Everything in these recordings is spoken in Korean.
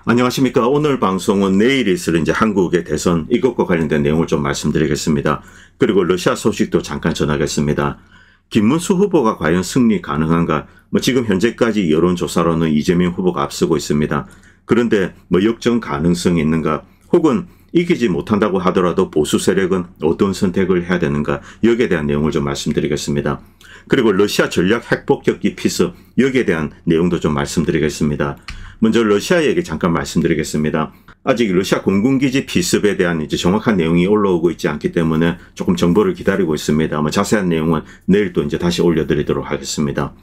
안녕하십니까. 오늘 방송은 내일 있을 이제 한국의 대선 이것과 관련된 내용을 좀 말씀드리겠습니다. 그리고 러시아 소식도 잠깐 전하겠습니다. 김문수 후보가 과연 승리 가능한가? 지금 현재까지 여론조사로는 이재명 후보가 앞서고 있습니다. 그런데 역전 가능성이 있는가? 혹은 이기지 못한다고 하더라도 보수 세력은 어떤 선택을 해야 되는가? 여기에 대한 내용을 좀 말씀드리겠습니다. 그리고 러시아 전략 핵폭격기 피습, 여기에 대한 내용도 좀 말씀드리겠습니다. 먼저 러시아 얘기 잠깐 말씀드리겠습니다. 아직 러시아 공군기지 피습에 대한 이제 정확한 내용이 올라오고 있지 않기 때문에 조금 정보를 기다리고 있습니다. 자세한 내용은 내일 또 이제 다시 올려드리도록 하겠습니다.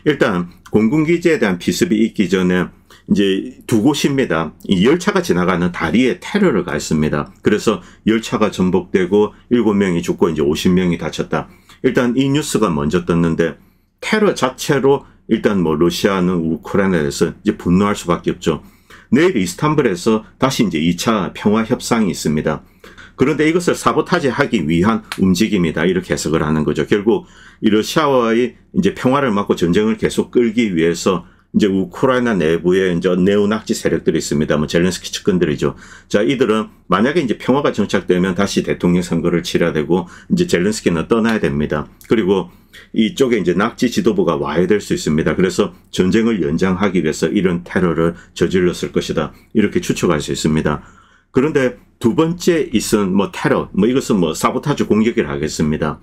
일단 공군기지에 대한 피습이 있기 전에 이제 두 곳입니다. 이 열차가 지나가는 다리에 테러를 가했습니다. 그래서 열차가 전복되고 7명이 죽고 이제 50명이 다쳤다. 일단 이 뉴스가 먼저 떴는데 테러 자체로 일단 러시아는 우크라이나에 대해서 이제 분노할 수밖에 없죠. 내일 이스탄불에서 다시 이제 2차 평화 협상이 있습니다. 그런데 이것을 사보타지하기 위한 움직임이다, 이렇게 해석을 하는 거죠. 결국 이 러시아와의 이제 평화를 막고 전쟁을 계속 끌기 위해서 이제 우크라이나 내부에 이제 네오나치 세력들이 있습니다. 젤렌스키 측근들이죠. 자, 이들은 만약에 이제 평화가 정착되면 다시 대통령 선거를 치러야 되고 이제 젤렌스키는 떠나야 됩니다. 그리고 이쪽에 이제 낙지 지도부가 와야 될 수 있습니다. 그래서 전쟁을 연장하기 위해서 이런 테러를 저질렀을 것이다, 이렇게 추측할 수 있습니다. 그런데 두 번째 있은 테러, 이것은 사보타주 공격이라 하겠습니다.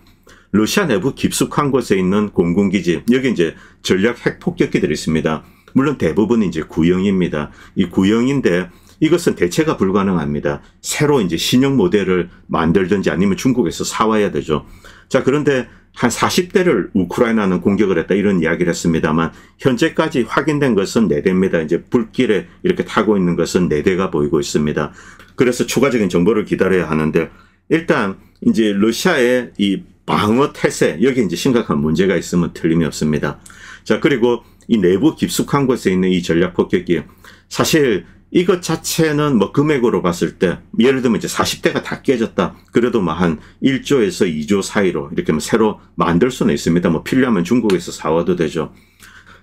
러시아 내부 깊숙한 곳에 있는 공군기지, 여기 이제 전략 핵폭격기들이 있습니다. 물론 대부분 이제 구형입니다. 이 구형인데 이것은 대체가 불가능합니다. 새로 이제 신형 모델을 만들든지 아니면 중국에서 사와야 되죠. 자, 그런데 한 40대를 우크라이나는 공격을 했다, 이런 이야기를 했습니다만 현재까지 확인된 것은 4대입니다. 이제 불길에 이렇게 타고 있는 것은 4대가 보이고 있습니다. 그래서 추가적인 정보를 기다려야 하는데, 일단 이제 러시아의 이 방어 태세, 여기 이제 심각한 문제가 있으면 틀림이 없습니다. 자, 그리고 이 내부 깊숙한 곳에 있는 이 전략 폭격기, 사실 이것 자체는 금액으로 봤을 때 예를 들면 이제 40대가 다 깨졌다, 그래도 한 1조에서 2조 사이로 이렇게 새로 만들 수는 있습니다. 필요하면 중국에서 사와도 되죠.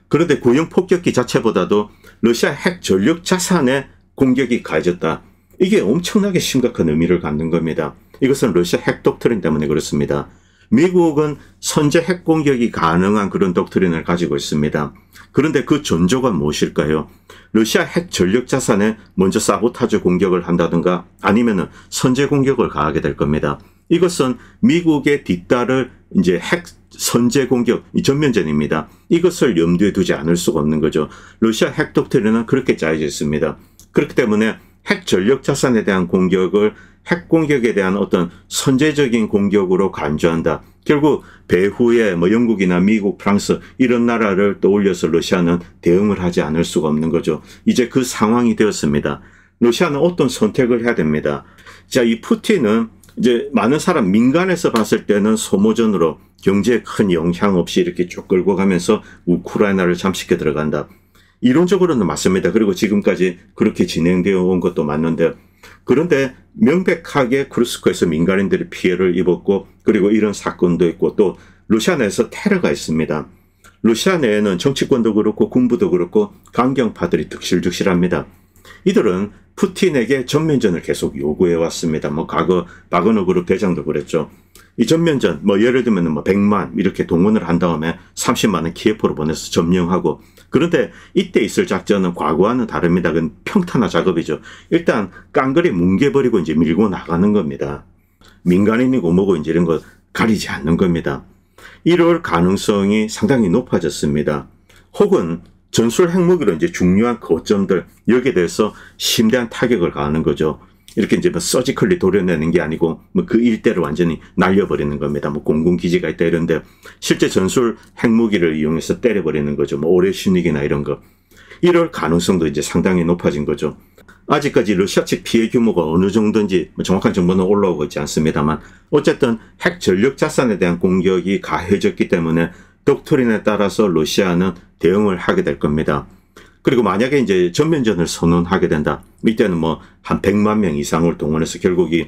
그런데 구형 폭격기 자체보다도 러시아 핵 전력 자산에 공격이 가해졌다, 이게 엄청나게 심각한 의미를 갖는 겁니다. 이것은 러시아 핵 독트린 때문에 그렇습니다. 미국은 선제 핵 공격이 가능한 그런 독트린을 가지고 있습니다. 그런데 그 전조가 무엇일까요? 러시아 핵 전력 자산에 먼저 사보타주 공격을 한다든가 아니면은 선제 공격을 가하게 될 겁니다. 이것은 미국의 뒤따를 이제 핵 선제 공격, 이 전면전입니다. 이것을 염두에 두지 않을 수가 없는 거죠. 러시아 핵 독트린은 그렇게 짜여져 있습니다. 그렇기 때문에 핵 전력 자산에 대한 공격을 핵 공격에 대한 어떤 선제적인 공격으로 간주한다. 결국 배후에 영국이나 미국, 프랑스 이런 나라를 떠올려서 러시아는 대응을 하지 않을 수가 없는 거죠. 이제 그 상황이 되었습니다. 러시아는 어떤 선택을 해야 됩니다. 자, 이 푸틴은 이제 많은 사람 민간에서 봤을 때는 소모전으로 경제에 큰 영향 없이 이렇게 쭉 끌고 가면서 우크라이나를 잠식해 들어간다, 이론적으로는 맞습니다. 그리고 지금까지 그렇게 진행되어 온 것도 맞는데, 그런데 명백하게 쿠르스크에서 민간인들이 피해를 입었고, 그리고 이런 사건도 있고, 또 러시아 내에서 테러가 있습니다. 러시아 내에는 정치권도 그렇고 군부도 그렇고 강경파들이 득실득실합니다. 이들은 푸틴에게 전면전을 계속 요구해 왔습니다. 과거 바그너 그룹 대장도 그랬죠. 이 전면전, 예를 들면 100만 이렇게 동원을 한 다음에 30만은 키예프로 보내서 점령하고, 그런데 이때 있을 작전은 과거와는 다릅니다. 그건 평탄화 작업이죠. 일단 깡그리 뭉개버리고 이제 밀고 나가는 겁니다. 민간인이고 뭐고 이제 이런 거 가리지 않는 겁니다. 이럴 가능성이 상당히 높아졌습니다. 혹은 전술 핵무기로 이제 중요한 거점들, 여기에 대해서 심대한 타격을 가하는 거죠. 이렇게 이제 서지컬리 도려내는 게 아니고 그 일대를 완전히 날려버리는 겁니다. 공군기지가 있다 이런데 실제 전술 핵무기를 이용해서 때려버리는 거죠. 오레슈닉이나 이런 거. 이럴 가능성도 이제 상당히 높아진 거죠. 아직까지 러시아 측 피해 규모가 어느 정도인지 정확한 정보는 올라오고 있지 않습니다만, 어쨌든 핵 전력 자산에 대한 공격이 가해졌기 때문에 독트린에 따라서 러시아는 대응을 하게 될 겁니다. 그리고 만약에 이제 전면전을 선언하게 된다, 이때는 한 100만 명 이상을 동원해서 결국 이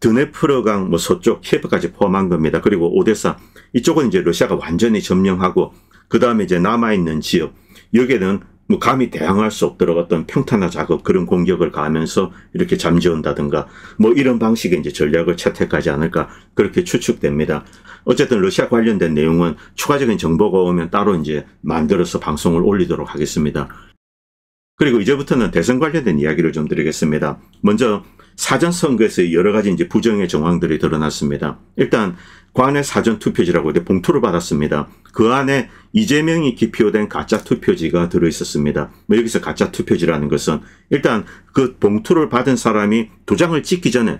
드네프르강 서쪽 키예프까지 포함한 겁니다. 그리고 오데사 이쪽은 이제 러시아가 완전히 점령하고, 그 다음에 이제 남아있는 지역, 여기에는 뭐 감히 대항할 수 없도록 어떤 평탄화 작업 그런 공격을 가하면서 이렇게 잠재운다든가 뭐 이런 방식의 이제 전략을 채택하지 않을까 그렇게 추측됩니다. 어쨌든 러시아 관련된 내용은 추가적인 정보가 오면 따로 이제 만들어서 방송을 올리도록 하겠습니다. 그리고 이제부터는 대선 관련된 이야기를 좀 드리겠습니다. 먼저 사전선거에서 여러 가지 이제 부정의 정황들이 드러났습니다. 일단 관내 사전투표지라고 봉투를 받았습니다. 그 안에 이재명이 기표된 가짜 투표지가 들어있었습니다. 뭐 여기서 가짜 투표지라는 것은 일단 그 봉투를 받은 사람이 도장을 찍기 전에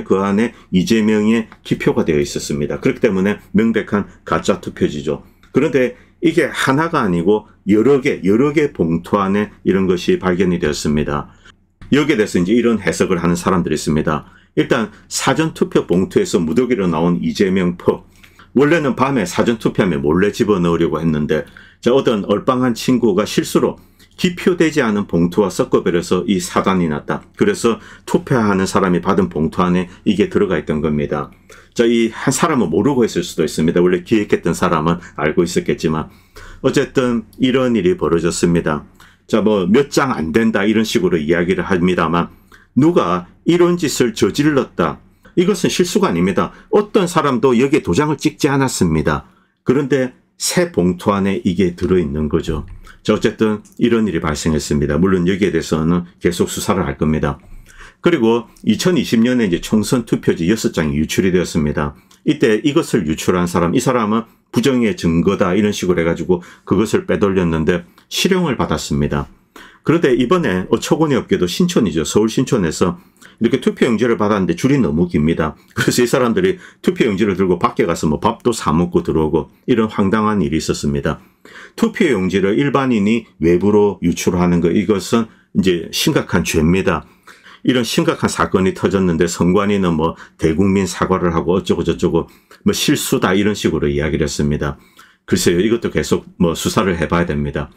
그 안에 이재명의 기표가 되어 있었습니다. 그렇기 때문에 명백한 가짜 투표지죠. 그런데 이게 하나가 아니고 여러 개 봉투 안에 이런 것이 발견이 되었습니다. 여기에 대해서 이제 이런 해석을 하는 사람들이 있습니다. 일단 사전투표 봉투에서 무더기로 나온 이재명 표. 원래는 밤에 사전투표하면 몰래 집어넣으려고 했는데 어떤 얼빵한 친구가 실수로 기표되지 않은 봉투와 섞어버려서 이 사단이 났다. 그래서 투표하는 사람이 받은 봉투 안에 이게 들어가 있던 겁니다. 이 한 사람은 모르고 있을 수도 있습니다. 원래 기획했던 사람은 알고 있었겠지만 어쨌든 이런 일이 벌어졌습니다. 뭐 몇 장 안 된다 이런 식으로 이야기를 합니다만 누가 이런 짓을 저질렀다. 이것은 실수가 아닙니다. 어떤 사람도 여기에 도장을 찍지 않았습니다. 그런데 새 봉투 안에 이게 들어있는 거죠. 어쨌든 이런 일이 발생했습니다. 물론 여기에 대해서는 계속 수사를 할 겁니다. 그리고 2020년에 이제 총선 투표지 6장이 유출이 되었습니다. 이때 이것을 유출한 사람, 이 사람은 부정의 증거다 이런 식으로 해가지고 그것을 빼돌렸는데 실형을 받았습니다. 그런데 이번에 어처구니 없게도 신촌이죠. 서울 신촌에서 이렇게 투표용지를 받았는데 줄이 너무 깁니다. 그래서 이 사람들이 투표용지를 들고 밖에 가서 뭐 밥도 사 먹고 들어오고 이런 황당한 일이 있었습니다. 투표용지를 일반인이 외부로 유출하는 것, 이것은 이제 심각한 죄입니다. 이런 심각한 사건이 터졌는데 선관위는 뭐 대국민 사과를 하고 어쩌고 저쩌고 뭐 실수다 이런 식으로 이야기를 했습니다. 글쎄요, 이것도 계속 뭐 수사를 해봐야 됩니다.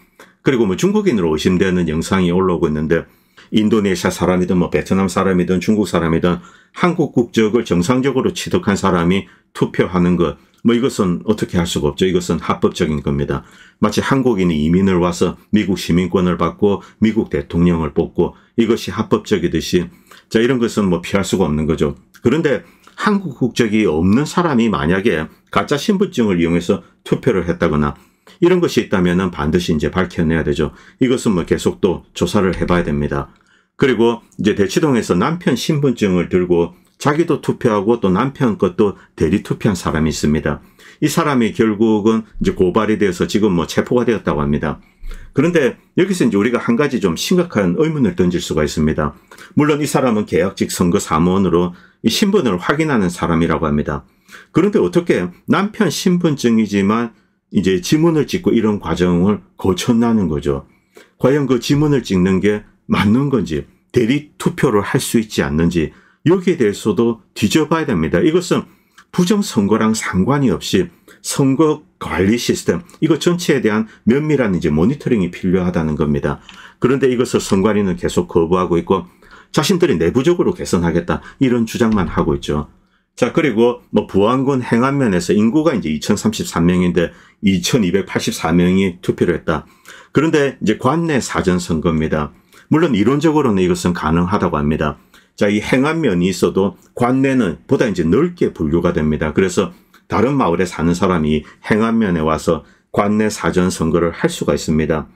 그리고 뭐 중국인으로 의심되는 영상이 올라오고 있는데 인도네시아 사람이든 뭐 베트남 사람이든 중국 사람이든 한국 국적을 정상적으로 취득한 사람이 투표하는 것, 뭐 이것은 어떻게 할 수가 없죠. 이것은 합법적인 겁니다. 마치 한국인이 이민을 와서 미국 시민권을 받고 미국 대통령을 뽑고 이것이 합법적이듯이 이런 것은 뭐 피할 수가 없는 거죠. 그런데 한국 국적이 없는 사람이 만약에 가짜 신분증을 이용해서 투표를 했다거나 이런 것이 있다면 반드시 이제 밝혀내야 되죠. 이것은 뭐 계속 또 조사를 해봐야 됩니다. 그리고 이제 대치동에서 남편 신분증을 들고 자기도 투표하고 또 남편 것도 대리 투표한 사람이 있습니다. 이 사람이 결국은 이제 고발이 되어서 지금 뭐 체포가 되었다고 합니다. 그런데 여기서 이제 우리가 한 가지 좀 심각한 의문을 던질 수가 있습니다. 물론 이 사람은 계약직 선거 사무원으로 이 신분을 확인하는 사람이라고 합니다. 그런데 어떻게 남편 신분증이지만 이제 지문을 찍고 이런 과정을 거쳤나는 거죠. 과연 그 지문을 찍는 게 맞는 건지, 대리 투표를 할 수 있지 않는지, 여기에 대해서도 뒤져봐야 됩니다. 이것은 부정선거랑 상관이 없이 선거 관리 시스템, 이거 전체에 대한 면밀한 이제 모니터링이 필요하다는 겁니다. 그런데 이것을 선관위는 계속 거부하고 있고 자신들이 내부적으로 개선하겠다 이런 주장만 하고 있죠. 그리고 뭐 부안군 행안면에서 인구가 이제 2033명인데 2284명이 투표를 했다. 그런데 이제 관내 사전선거입니다. 물론 이론적으로는 이것은 가능하다고 합니다. 이 행안면이 있어도 관내는 보다 이제 넓게 분류가 됩니다. 그래서 다른 마을에 사는 사람이 행안면에 와서 관내 사전선거를 할 수가 있습니다.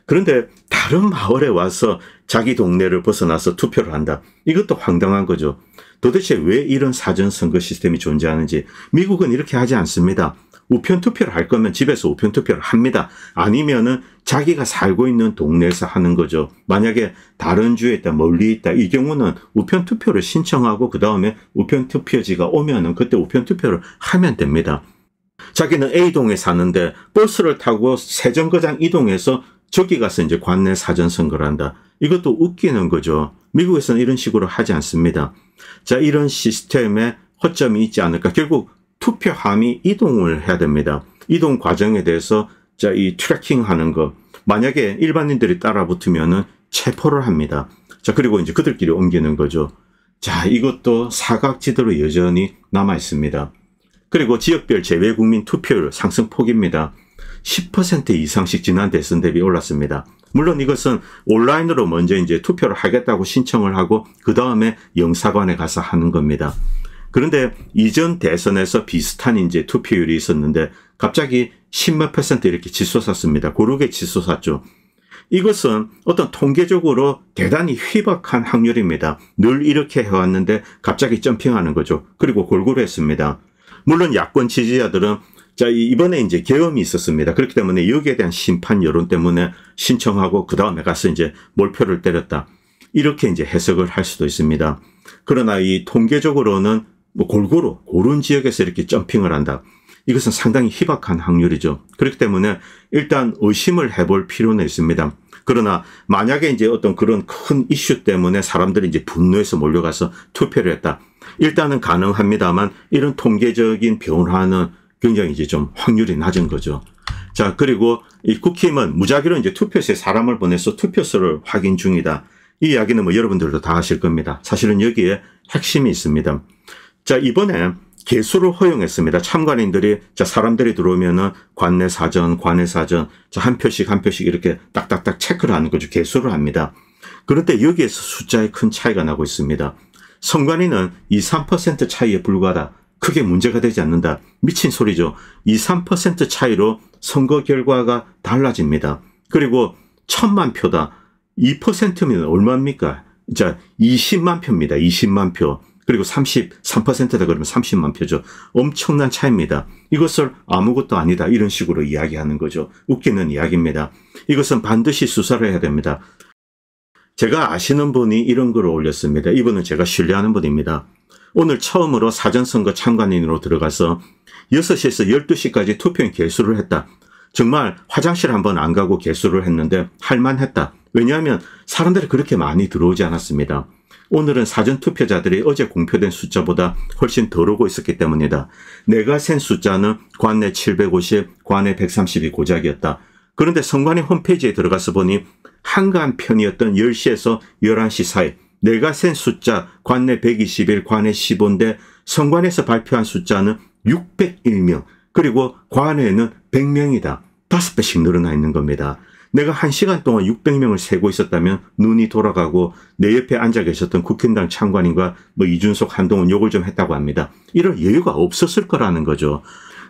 그런데 다른 마을에 와서 자기 동네를 벗어나서 투표를 한다. 이것도 황당한 거죠. 도대체 왜 이런 사전선거 시스템이 존재하는지. 미국은 이렇게 하지 않습니다. 우편 투표를 할 거면 집에서 우편 투표를 합니다. 아니면은 자기가 살고 있는 동네에서 하는 거죠. 만약에 다른 주에 있다, 멀리 있다, 이 경우는 우편 투표를 신청하고 그 다음에 우편 투표지가 오면은 그때 우편 투표를 하면 됩니다. 자기는 A동에 사는데 버스를 타고 세정거장 이동해서 저기 가서 이제 관내 사전선거를 한다. 이것도 웃기는 거죠. 미국에서는 이런 식으로 하지 않습니다. 이런 시스템에 허점이 있지 않을까. 결국 투표함이 이동을 해야 됩니다. 이동 과정에 대해서 이 트래킹하는 거, 만약에 일반인들이 따라 붙으면은 체포를 합니다. 그리고 이제 그들끼리 옮기는 거죠. 이것도 사각지대로 여전히 남아 있습니다. 그리고 지역별 재외국민 투표율 상승폭입니다. 10% 이상씩 지난 대선 대비 올랐습니다. 물론 이것은 온라인으로 먼저 이제 투표를 하겠다고 신청을 하고 그 다음에 영사관에 가서 하는 겁니다. 그런데 이전 대선에서 비슷한 이제 투표율이 있었는데 갑자기 10몇 % 이렇게 치솟았습니다. 고르게 치솟았죠. 이것은 어떤 통계적으로 대단히 희박한 확률입니다. 늘 이렇게 해왔는데 갑자기 점핑하는 거죠. 그리고 골고루 했습니다. 물론 야권 지지자들은 자, 이번에 이제 계엄이 있었습니다. 그렇기 때문에 여기에 대한 심판 여론 때문에 신청하고 그 다음에 가서 이제 몰표를 때렸다. 이렇게 이제 해석을 할 수도 있습니다. 그러나 이 통계적으로는 뭐 골고루 고른 지역에서 이렇게 점핑을 한다. 이것은 상당히 희박한 확률이죠. 그렇기 때문에 일단 의심을 해볼 필요는 있습니다. 그러나 만약에 이제 어떤 그런 큰 이슈 때문에 사람들이 이제 분노해서 몰려가서 투표를 했다. 일단은 가능합니다만 이런 통계적인 변화는 굉장히 이제 좀 확률이 낮은 거죠. 자, 그리고 이 국힘은 무작위로 이제 투표소에 사람을 보내서 투표소를 확인 중이다. 이 이야기는 뭐 여러분들도 다 아실 겁니다. 사실은 여기에 핵심이 있습니다. 자, 이번에 개수를 허용했습니다. 참관인들이 자, 사람들이 들어오면은 관내 사전, 자, 한 표씩 이렇게 딱딱딱 체크를 하는 거죠. 개수를 합니다. 그런데 여기에서 숫자에 큰 차이가 나고 있습니다. 선관위는 2, 3% 차이에 불과하다. 크게 문제가 되지 않는다. 미친 소리죠. 2, 3% 차이로 선거 결과가 달라집니다. 그리고 1000만 표다. 2%면 얼마입니까? 자, 20만 표입니다. 20만 표. 그리고 33%다 그러면 30만 표죠. 엄청난 차이입니다. 이것을 아무것도 아니다 이런 식으로 이야기하는 거죠. 웃기는 이야기입니다. 이것은 반드시 수사를 해야 됩니다. 제가 아시는 분이 이런 글을 올렸습니다. 이분은 제가 신뢰하는 분입니다. 오늘 처음으로 사전선거 참관인으로 들어가서 6시에서 12시까지 투표인 개수를 했다. 정말 화장실 한번 안 가고 개수를 했는데 할만했다. 왜냐하면 사람들이 그렇게 많이 들어오지 않았습니다. 오늘은 사전투표자들이 어제 공표된 숫자보다 훨씬 덜 오고 있었기 때문이다. 내가 센 숫자는 관내 750, 관내 130이 고작이었다. 그런데 선관위 홈페이지에 들어가서 보니 한간편이었던 10시에서 11시 사이 내가 센 숫자 관내 121, 관내 15인데 선관위에서 발표한 숫자는 601명 그리고 관내는 100명이다. 5배씩 늘어나 있는 겁니다. 내가 1시간 동안 600명을 세고 있었다면 눈이 돌아가고 내 옆에 앉아 계셨던 국힘당 참관인과 뭐 이준석, 한동훈 욕을 좀 했다고 합니다. 이럴 여유가 없었을 거라는 거죠.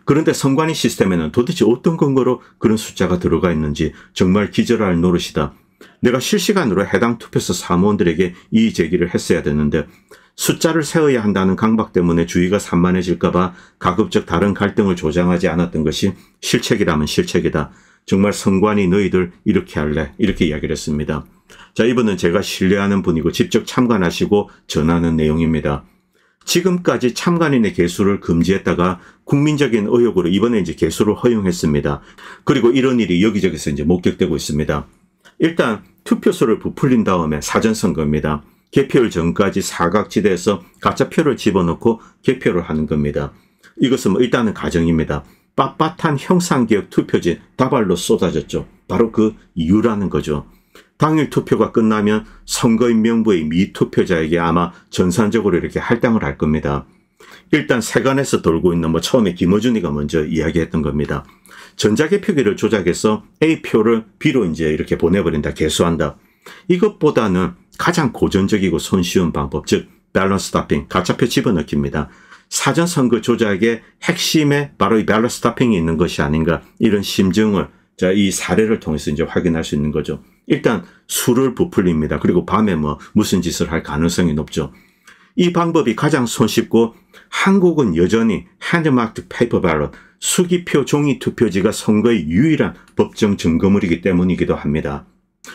그런데 선관위 시스템에는 도대체 어떤 근거로 그런 숫자가 들어가 있는지 정말 기절할 노릇이다. 내가 실시간으로 해당 투표소 사무원들에게 이의 제기를 했어야 되는데 숫자를 세워야 한다는 강박 때문에 주의가 산만해질까 봐 가급적 다른 갈등을 조장하지 않았던 것이 실책이라면 실책이다. 정말 선관위 너희들 이렇게 할래? 이렇게 이야기를 했습니다. 자, 이분은 제가 신뢰하는 분이고 직접 참관하시고 전하는 내용입니다. 지금까지 참관인의 개수를 금지했다가 국민적인 의혹으로 이번에 이제 개수를 허용했습니다. 그리고 이런 일이 여기저기서 이제 목격되고 있습니다. 일단 투표소를 부풀린 다음에 사전선거입니다. 개표일 전까지 사각지대에서 가짜표를 집어넣고 개표를 하는 겁니다. 이것은 뭐 일단은 가정입니다. 빳빳한 형상기억 투표지 다발로 쏟아졌죠. 바로 그 이유라는 거죠. 당일 투표가 끝나면 선거인 명부의 미투표자에게 아마 전산적으로 이렇게 할당을 할 겁니다. 일단 세간에서 돌고 있는 뭐 처음에 김어준이가 먼저 이야기했던 겁니다. 전자개표기를 조작해서 A표를 B로 이제 이렇게 보내버린다, 개수한다. 이것보다는 가장 고전적이고 손쉬운 방법, 즉 밸런스 스타핑, 가짜표 집어넣기입니다. 사전선거 조작의 핵심에 바로 이 밸런스 스타핑이 있는 것이 아닌가, 이런 심증을 자, 이 사례를 통해서 이제 확인할 수 있는 거죠. 일단 수를 부풀립니다. 그리고 밤에 뭐 무슨 짓을 할 가능성이 높죠. 이 방법이 가장 손쉽고 한국은 여전히 핸드마크드 페이퍼 발럿, 수기표 종이 투표지가 선거의 유일한 법정 증거물이기 때문이기도 합니다.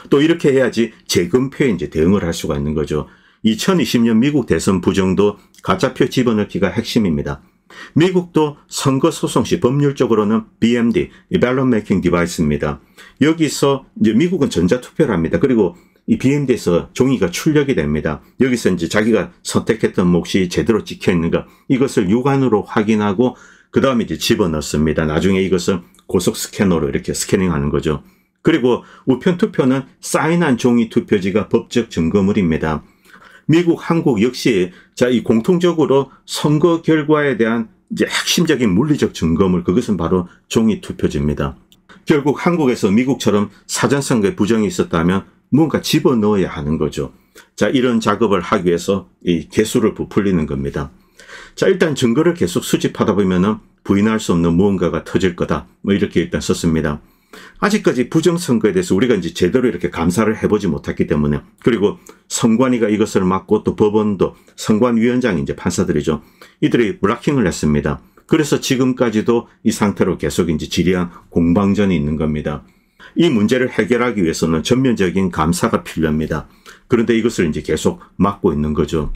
또 이렇게 해야지 재검표에 이제 대응을 할 수가 있는 거죠. 2020년 미국 대선 부정도 가짜표 집어넣기가 핵심입니다. 미국도 선거소송 시 법률적으로는 BMD, Ballot Making Device입니다. 여기서 이제 미국은 전자투표를 합니다. 그리고 이 BMD에서 종이가 출력이 됩니다. 여기서 이제 자기가 선택했던 몫이 제대로 찍혀 있는가, 이것을 육안으로 확인하고 그 다음에 이제 집어넣습니다. 나중에 이것을 고속 스캐너로 이렇게 스캐닝하는 거죠. 그리고 우편 투표는 사인한 종이 투표지가 법적 증거물입니다. 미국, 한국 역시 자, 이 공통적으로 선거 결과에 대한 이제 핵심적인 물리적 증거물, 그것은 바로 종이 투표지입니다. 결국 한국에서 미국처럼 사전선거에 부정이 있었다면 뭔가 집어넣어야 하는 거죠. 자, 이런 작업을 하기 위해서 이 개수를 부풀리는 겁니다. 자, 일단 증거를 계속 수집하다 보면은 부인할 수 없는 무언가가 터질 거다. 뭐 이렇게 일단 썼습니다. 아직까지 부정선거에 대해서 우리가 이제 제대로 이렇게 감사를 해보지 못했기 때문에, 그리고 선관위가 이것을 맡고 또 법원도 선관위원장이 이제 판사들이죠. 이들이 블락킹을 했습니다. 그래서 지금까지도 이 상태로 계속 이제 지리한 공방전이 있는 겁니다. 이 문제를 해결하기 위해서는 전면적인 감사가 필요합니다. 그런데 이것을 이제 계속 막고 있는 거죠.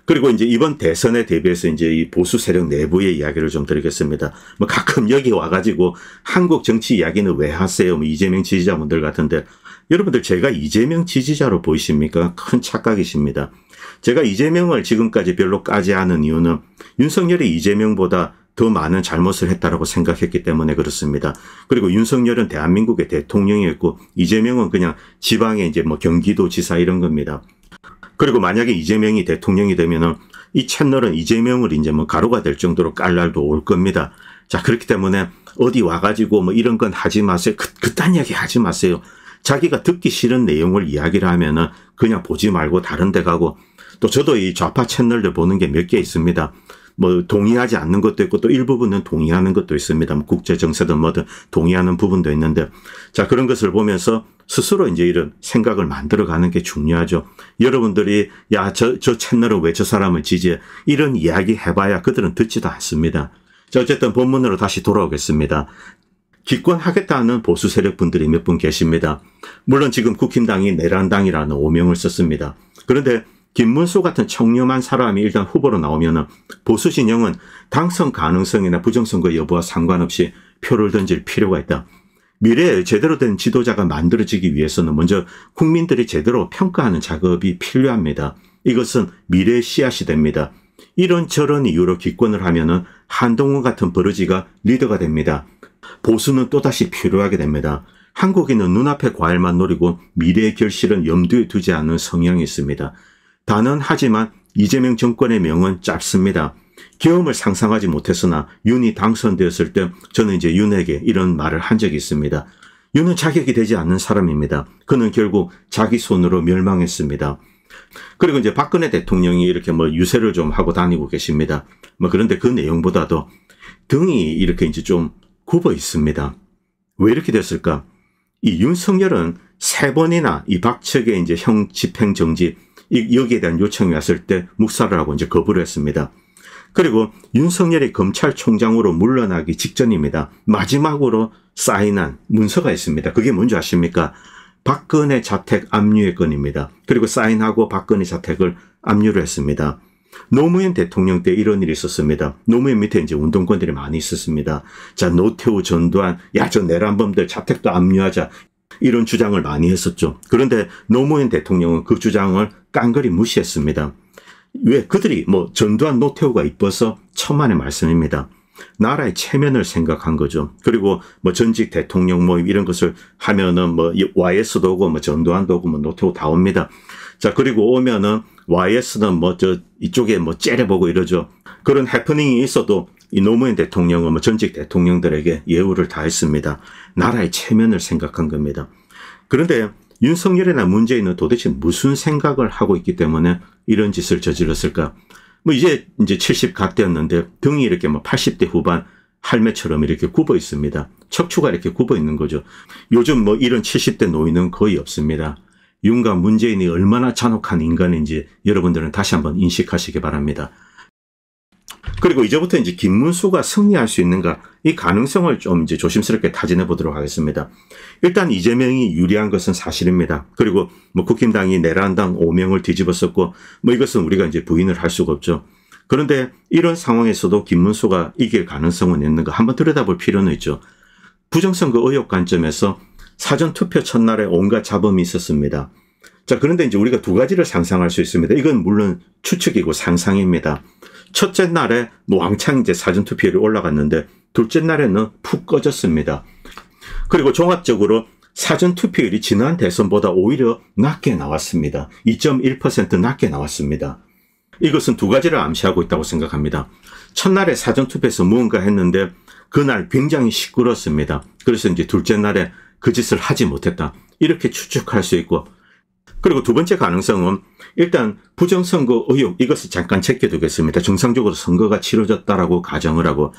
그리고 이제 이번 대선에 대비해서 이제 이 보수 세력 내부의 이야기를 좀 드리겠습니다. 뭐 가끔 여기 와가지고 한국 정치 이야기는 왜 하세요? 뭐 이재명 지지자분들 같은데, 여러분들 제가 이재명 지지자로 보이십니까? 큰 착각이십니다. 제가 이재명을 지금까지 별로 까지 않은 이유는 윤석열이 이재명보다 더 많은 잘못을 했다라고 생각했기 때문에 그렇습니다. 그리고 윤석열은 대한민국의 대통령이었고 이재명은 그냥 지방의 이제 뭐 경기도지사 이런 겁니다. 그리고 만약에 이재명이 대통령이 되면은 이 채널은 이재명을 이제 뭐 가루가 될 정도로 깔 날도 올 겁니다. 자, 그렇기 때문에 어디 와가지고 뭐 이런 건 하지 마세요. 그딴 이야기 하지 마세요. 자기가 듣기 싫은 내용을 이야기를 하면은 그냥 보지 말고 다른 데 가고, 또 저도 이 좌파 채널들 보는 게 몇 개 있습니다. 뭐 동의하지 않는 것도 있고 또 일부분은 동의하는 것도 있습니다. 뭐 국제 정세든 뭐든 동의하는 부분도 있는데, 자, 그런 것을 보면서 스스로 이제 이런 생각을 만들어가는 게 중요하죠. 여러분들이 야, 저 채널은 왜 저 사람을 지지해? 이런 이야기 해봐야 그들은 듣지도 않습니다. 자, 어쨌든 본문으로 다시 돌아오겠습니다. 기권하겠다는 보수 세력 분들이 몇 분 계십니다. 물론 지금 국힘당이 내란당이라는 오명을 썼습니다. 그런데 김문수 같은 청렴한 사람이 일단 후보로 나오면은 보수 진영은 당선 가능성이나 부정선거 여부와 상관없이 표를 던질 필요가 있다. 미래에 제대로 된 지도자가 만들어지기 위해서는 먼저 국민들이 제대로 평가하는 작업이 필요합니다. 이것은 미래의 씨앗이 됩니다. 이런저런 이유로 기권을 하면은 한동훈 같은 버러지가 리더가 됩니다. 보수는 또다시 필요하게 됩니다. 한국인은 눈앞의 과일만 노리고 미래의 결실은 염두에 두지 않는 성향이 있습니다. 단언하지만 이재명 정권의 명은 짧습니다. 계엄을 상상하지 못했으나 윤이 당선되었을 때 저는 이제 윤에게 이런 말을 한 적이 있습니다. 윤은 자격이 되지 않는 사람입니다. 그는 결국 자기 손으로 멸망했습니다. 그리고 이제 박근혜 대통령이 이렇게 뭐 유세를 좀 하고 다니고 계십니다. 뭐 그런데 그 내용보다도 등이 이렇게 이제 좀 굽어 있습니다. 왜 이렇게 됐을까? 이 윤석열은 3번이나 이 박측의 이제 형 집행정지 여기에 대한 요청이 왔을 때 묵살을 하고 이제 거부를 했습니다. 그리고 윤석열이 검찰총장으로 물러나기 직전입니다. 마지막으로 사인한 문서가 있습니다. 그게 뭔지 아십니까? 박근혜 자택 압류의 건입니다. 그리고 사인하고 박근혜 자택을 압류를 했습니다. 노무현 대통령 때 이런 일이 있었습니다. 노무현 밑에 이제 운동권들이 많이 있었습니다. 자, 노태우, 전두환, 야, 저 내란범들 자택도 압류하자. 이런 주장을 많이 했었죠. 그런데 노무현 대통령은 그 주장을 깡그리 무시했습니다. 왜? 그들이 뭐 전두환, 노태우가 이뻐서 천만의 말씀입니다. 나라의 체면을 생각한 거죠. 그리고 뭐 전직 대통령 뭐 이런 것을 하면은 뭐 YS도 오고 뭐 전두환도 오고 뭐 노태우 다 옵니다. 자, 그리고 오면은 YS는 뭐 저 이쪽에 뭐 째려보고 이러죠. 그런 해프닝이 있어도 이 노무현 대통령은 뭐 전직 대통령들에게 예우를 다했습니다. 나라의 체면을 생각한 겁니다. 그런데 윤석열이나 문재인은 도대체 무슨 생각을 하고 있기 때문에 이런 짓을 저질렀을까? 뭐 이제 70 갓되었는데 등이 이렇게 뭐 80대 후반 할매처럼 이렇게 굽어 있습니다. 척추가 이렇게 굽어 있는 거죠. 요즘 뭐 이런 70대 노인은 거의 없습니다. 윤과 문재인이 얼마나 잔혹한 인간인지 여러분들은 다시 한번 인식하시기 바랍니다. 그리고 이제부터 이제 김문수가 승리할 수 있는가, 이 가능성을 좀 이제 조심스럽게 타진해 보도록 하겠습니다. 일단 이재명이 유리한 것은 사실입니다. 그리고 뭐 국힘당이 내란당 오명을 뒤집었었고 뭐 이것은 우리가 이제 부인을 할 수가 없죠. 그런데 이런 상황에서도 김문수가 이길 가능성은 있는가 한번 들여다볼 필요는 있죠. 부정선거 의혹 관점에서 사전투표 첫날에 온갖 잡음이 있었습니다. 자, 그런데 이제 우리가 두 가지를 상상할 수 있습니다. 이건 물론 추측이고 상상입니다. 첫째 날에 뭐 왕창 이제 사전투표율이 올라갔는데 둘째 날에는 푹 꺼졌습니다. 그리고 종합적으로 사전투표율이 지난 대선보다 오히려 낮게 나왔습니다. 2.1% 낮게 나왔습니다. 이것은 두 가지를 암시하고 있다고 생각합니다. 첫날에 사전투표에서 무언가 했는데 그날 굉장히 시끄럽습니다. 그래서 이제 둘째 날에 그 짓을 하지 못했다. 이렇게 추측할 수 있고, 그리고 두 번째 가능성은 일단 부정선거 의혹, 이것을 잠깐 제껴두겠습니다. 정상적으로 선거가 치러졌다라고 가정을 하고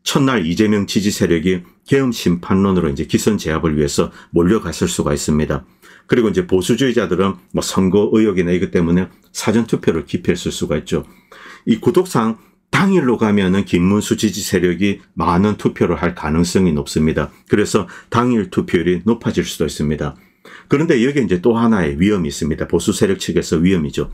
첫날 이재명 지지 세력이 계엄 심판론으로 이제 기선 제압을 위해서 몰려갔을 수가 있습니다. 그리고 이제 보수주의자들은 뭐 선거 의혹이나 이것 때문에 사전투표를 기피했을 수가 있죠. 이 구독상 당일로 가면은 김문수 지지 세력이 많은 투표를 할 가능성이 높습니다. 그래서 당일 투표율이 높아질 수도 있습니다. 그런데 여기에 이제 또 하나의 위험이 있습니다. 보수 세력 측에서 위험이죠.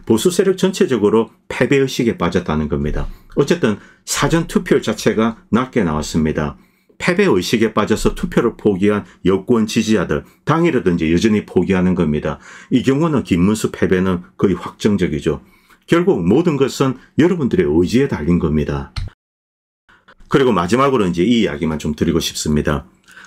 보수 세력 전체적으로 패배의식에 빠졌다는 겁니다. 어쨌든 사전 투표율 자체가 낮게 나왔습니다. 패배의식에 빠져서 투표를 포기한 여권 지지자들, 당일에도 이제 여전히 포기하는 겁니다. 이 경우는 김문수 패배는 거의 확정적이죠. 결국 모든 것은 여러분들의 의지에 달린 겁니다. 그리고 마지막으로 이제 이 이야기만 좀 드리고 싶습니다.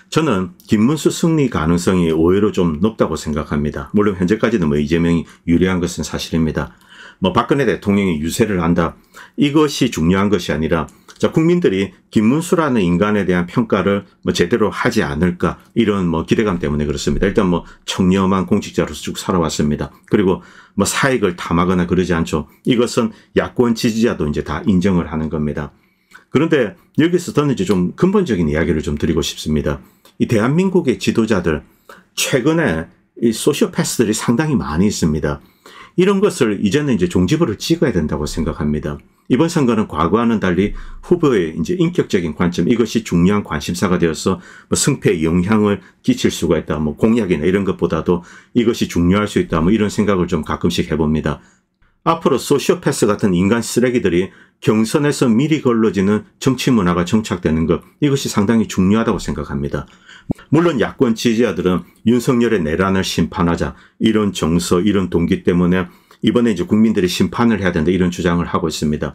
저는 김문수 승리 가능성이 의외로 좀 높다고 생각합니다. 물론 현재까지는 뭐 이재명이 유리한 것은 사실입니다. 뭐 박근혜 대통령이 유세를 한다. 이것이 중요한 것이 아니라 자, 국민들이 김문수라는 인간에 대한 평가를 뭐 제대로 하지 않을까 이런 뭐 기대감 때문에 그렇습니다. 일단 뭐 청렴한 공직자로서 쭉 살아왔습니다. 그리고 뭐 사익을 탐하거나 그러지 않죠. 이것은 야권 지지자도 이제 다 인정을 하는 겁니다. 그런데 여기서 저는 이제 좀 근본적인 이야기를 좀 드리고 싶습니다. 이 대한민국의 지도자들 최근에 이 소시오패스들이 상당히 많이 있습니다. 이런 것을 이제는 이제 종지부를 찍어야 된다고 생각합니다. 이번 선거는 과거와는 달리 후보의 이제 인격적인 관점, 이것이 중요한 관심사가 되어서 뭐 승패에 영향을 끼칠 수가 있다. 뭐 공약이나 이런 것보다도 이것이 중요할 수 있다. 뭐 이런 생각을 좀 가끔씩 해봅니다. 앞으로 소시오패스 같은 인간 쓰레기들이 경선에서 미리 걸러지는 정치 문화가 정착되는 것, 이것이 상당히 중요하다고 생각합니다. 물론 야권 지지자들은 윤석열의 내란을 심판하자 이런 정서, 이런 동기 때문에 이번에 이제 국민들이 심판을 해야 된다 이런 주장을 하고 있습니다.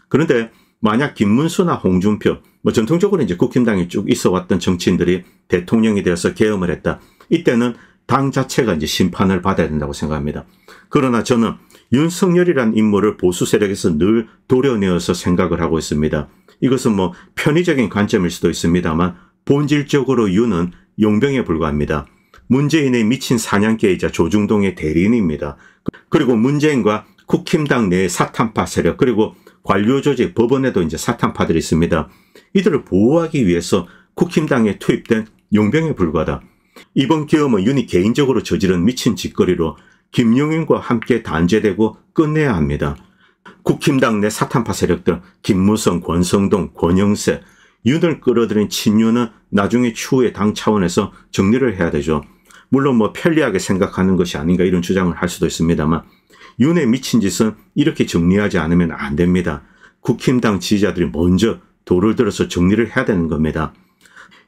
그런데 만약 김문수나 홍준표, 뭐 전통적으로 이제 국힘당에 쭉 있어 왔던 정치인들이 대통령이 되어서 계엄을 했다. 이때는 당 자체가 이제 심판을 받아야 된다고 생각합니다. 그러나 저는 윤석열이란 인물을 보수 세력에서 늘 도려내어서 생각을 하고 있습니다. 이것은 뭐 편의적인 관점일 수도 있습니다만 본질적으로 윤은 용병에 불과합니다. 문재인의 미친 사냥개이자 조중동의 대리인입니다. 그리고 문재인과 국힘당 내의 사탄파 세력, 그리고 관료조직 법원에도 이제 사탄파들이 있습니다. 이들을 보호하기 위해서 국힘당에 투입된 용병에 불과하다. 이번 계엄은 윤이 개인적으로 저지른 미친 짓거리로 김용인과 함께 단죄되고 끝내야 합니다. 국힘당 내 사탄파 세력들, 김무성, 권성동, 권영세, 윤을 끌어들인 친윤은 나중에 추후에 당 차원에서 정리를 해야 되죠. 물론 뭐 편리하게 생각하는 것이 아닌가 이런 주장을 할 수도 있습니다만 윤의 미친 짓은 이렇게 정리하지 않으면 안 됩니다. 국힘당 지지자들이 먼저 돌을 들어서 정리를 해야 되는 겁니다.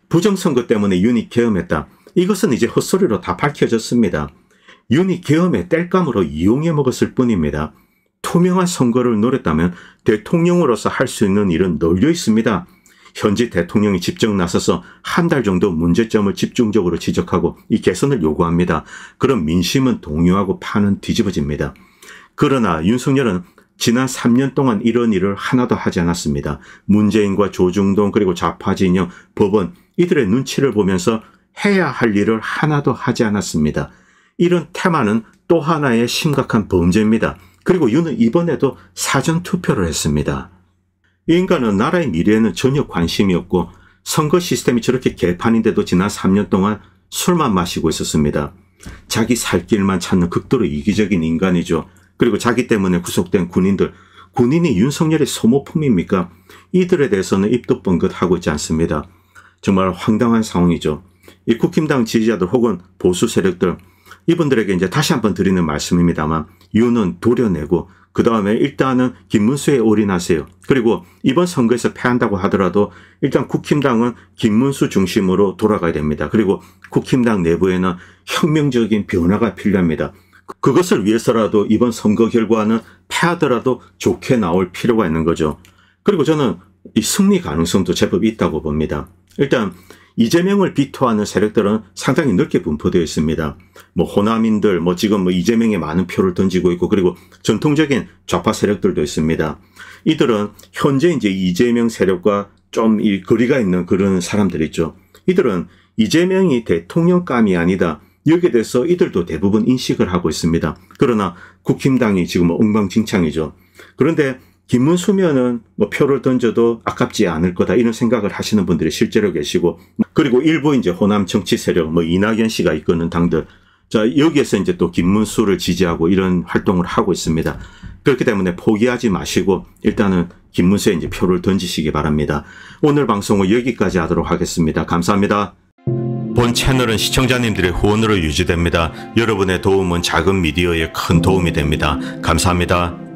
부정선거 때문에 윤이 계엄했다. 이것은 이제 헛소리로 다 밝혀졌습니다. 윤이 계엄의 땔감으로 이용해 먹었을 뿐입니다. 투명한 선거를 노렸다면 대통령으로서 할 수 있는 일은 널려 있습니다. 현재 대통령이 직접 나서서 한 달 정도 문제점을 집중적으로 지적하고 이 개선을 요구합니다. 그럼 민심은 동요하고 판은 뒤집어집니다. 그러나 윤석열은 지난 3년 동안 이런 일을 하나도 하지 않았습니다. 문재인과 조중동 그리고 좌파 진영, 법원 이들의 눈치를 보면서 해야 할 일을 하나도 하지 않았습니다. 이런 테마는 또 하나의 심각한 범죄입니다. 그리고 윤은 이번에도 사전투표를 했습니다. 이 인간은 나라의 미래에는 전혀 관심이 없고 선거 시스템이 저렇게 개판인데도 지난 3년 동안 술만 마시고 있었습니다. 자기 살 길만 찾는 극도로 이기적인 인간이죠. 그리고 자기 때문에 구속된 군인들, 군인이 윤석열의 소모품입니까? 이들에 대해서는 입도 뻥긋하고 있지 않습니다. 정말 황당한 상황이죠. 이 국힘당 지지자들 혹은 보수 세력들, 이분들에게 이제 다시 한번 드리는 말씀입니다만 윤은 도려내고 그 다음에 일단은 김문수에 올인하세요. 그리고 이번 선거에서 패한다고 하더라도 일단 국힘당은 김문수 중심으로 돌아가야 됩니다. 그리고 국힘당 내부에는 혁명적인 변화가 필요합니다. 그것을 위해서라도 이번 선거 결과는 패하더라도 좋게 나올 필요가 있는 거죠. 그리고 저는 이 승리 가능성도 제법 있다고 봅니다. 일단 이재명을 비토하는 세력들은 상당히 넓게 분포되어 있습니다. 뭐 호남인들, 뭐 지금 뭐 이재명에 많은 표를 던지고 있고, 그리고 전통적인 좌파 세력들도 있습니다. 이들은 현재 이제 이재명 세력과 좀 이 거리가 있는 그런 사람들 있죠. 이들은 이재명이 대통령감이 아니다, 여기에 대해서 이들도 대부분 인식을 하고 있습니다. 그러나 국힘당이 지금 엉망진창이죠. 그런데 김문수면은 뭐 표를 던져도 아깝지 않을 거다, 이런 생각을 하시는 분들이 실제로 계시고, 그리고 일부 이제 호남 정치 세력, 뭐 이낙연 씨가 이끄는 당들, 자, 여기에서 이제 또 김문수를 지지하고 이런 활동을 하고 있습니다. 그렇기 때문에 포기하지 마시고 일단은 김문수에 이제 표를 던지시기 바랍니다. 오늘 방송은 여기까지 하도록 하겠습니다. 감사합니다. 본 채널은 시청자님들의 후원으로 유지됩니다. 여러분의 도움은 작은 미디어에 큰 도움이 됩니다. 감사합니다.